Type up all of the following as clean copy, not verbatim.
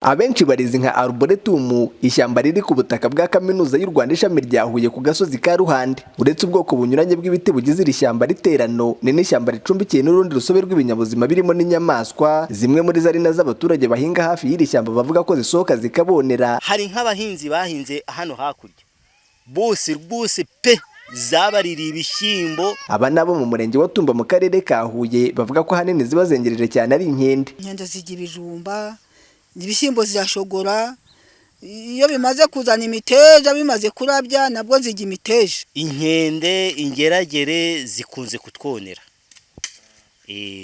Abenshi barizi nka Arboretum, ishyamba riri ku butaka bwa Kaminuza y'u Rwanda ishami rya Huye ku gasozi ka Ruhande. Uretse ubwoko bunyuranye bw'ibiti bugize iri shyamba riterano, ni n'ishyamba ricumbikiye n'urundi rusobe rw'ibinyabuzima birimo n'inyamaswa, zimwe muri zo ari nazo abaturage bahinga hafi y'iri shyamba bavuga ko zisohoka zikabonera. Hari nk'abahinzi bahinze hano hakurya, bose pe zabaririye ibishyimbo. Aba nabo mu murenge wa Tumba mu karere ka Huye bavuga ko hanini zibazengereje cyane ari inkende. Inkende zigira ibijumba, ibishyimbo zirashogora, iyo bimaze kuzana imiteja bimaze kurabya nabwo zijya imiteja. Inkende, ingeragere zikunze kutwonera,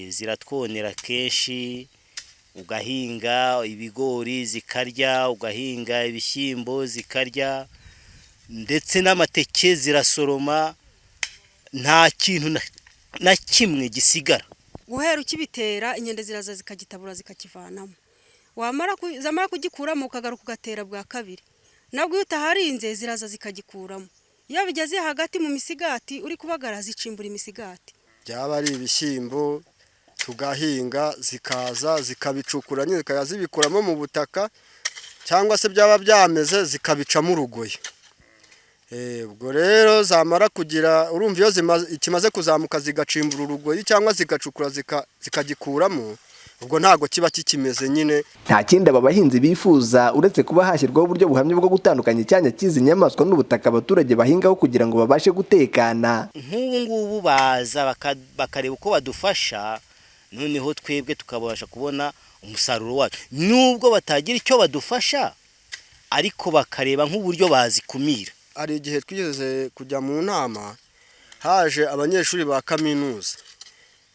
ziratwonera kenshi, ugahinga ibigori zikarya, ugahinga ibishyimbo zikarya, ndetse n'amateke zirasoroma, nta kintu na kimwe gisigara. Guhera ukibitera inkende ziraza zikagitabura zikakivanamo, zamara kugikuramo ukagaruka ugatera bwa kabiri, nabwo iyo utaharinze ziraza zikagikuramo. Iyo bigeze hagati mu misigati uri kubagara zicimbura imisigati. Byaba ari ibishyimbo tugahinga zikaza zikabicukura nyine zikazibikuramo mu butaka, cyangwa se byaba byameze zikabicamo urugoyi. Ubwo rero zamara kugira urumva iyo ikimaze kuzamuka zigacimbura urugoyi cyangwa zigacukura zikagikuramo, ubwo ntago kiba kikimeze nyine. Nta kindi aba bahinzi bifuza uretse kuba hashyirwaho uburyo buhamye bwo gutandukanya icyanya cy'izi nyamaswa n'ubutaka abaturage bahingaho kugira ngo babashe gutekana. Nk'ubu ngubu baza bakareba uko badufasha, noneho twebwe tukabasha kubona umusaruro wacu. Nubwo batagira icyo badufasha, ariko bakareba nk'uburyo bazikumira. Ari igihe twigeze kujya mu nama, haje abanyeshuri ba kaminuza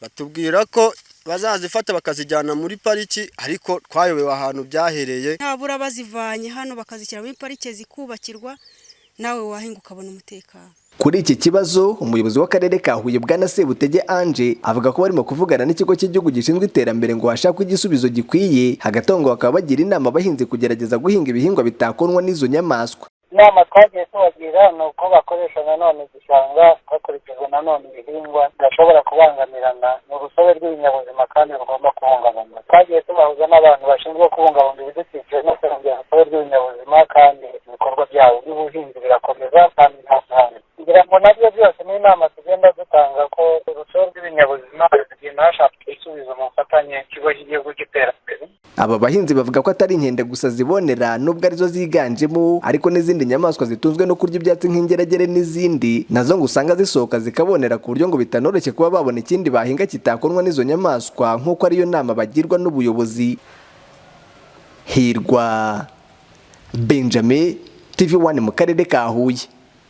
batubwira ko bazazifata bakazijyana muri pariki, ariko twayobewe ahantu byahereye. Ntabura bazivanye hano bakazishyira muri parike zikubakirwa, nawe wahinga ukabona umutekano. Kuri iki kibazo umuyobozi w'akarere ka Huye Bwana Sebutege Ange avuga ko barimo kuvugana n'ikigo cy'igihugu gishinzwe iterambere ngo hashakwe igisubizo gikwiye, hagati aho ngo bakaba bagira inama abahinzi kugerageza guhinga ibihingwa bitakonwa n'izo nyamaswa. Inama twagiye tubagira ni uko bakoresha nanone igishanga hakurikijwe nanone ibihingwa bidashobora kubangamirana, ni urusobe rw'ibinyabuzima kandi rugomba kubungabungwa. Twagiye tubahuza n'abantu bashinzwe kubungabunga ibidukikije no kurengera urusobe rw'ibinyabuzima, kandi ibikorwa byabo by'ubuhinzi birakomeza kandi nta mpamvu. Kugira ngo nabyo byose ni inama tugenda dutanga ko urusobe rw'ibinyabuzima rugenda hashakwa ibisubizo mu bufatanye n'ikigo cy'igihugu cy'iterambere. Aba bahinzi bavuga ko atari inkende gusa zibonera nubwo arizo ziganjemo, ariko n'izindi nyamaswa zitunzwe no kurya ibyatsi nk'ingeragere n'izindi nazo ngo usanga zisohoka zikabonera ku buryo ngo bitanoroshye kuba babona ikindi bahinga kitakonwa n'izo nyamaswa, nk'uko ariyo nama bagirwa n'ubuyobozi. Hirwa Benjamin, TV1 mu karere ka Huye.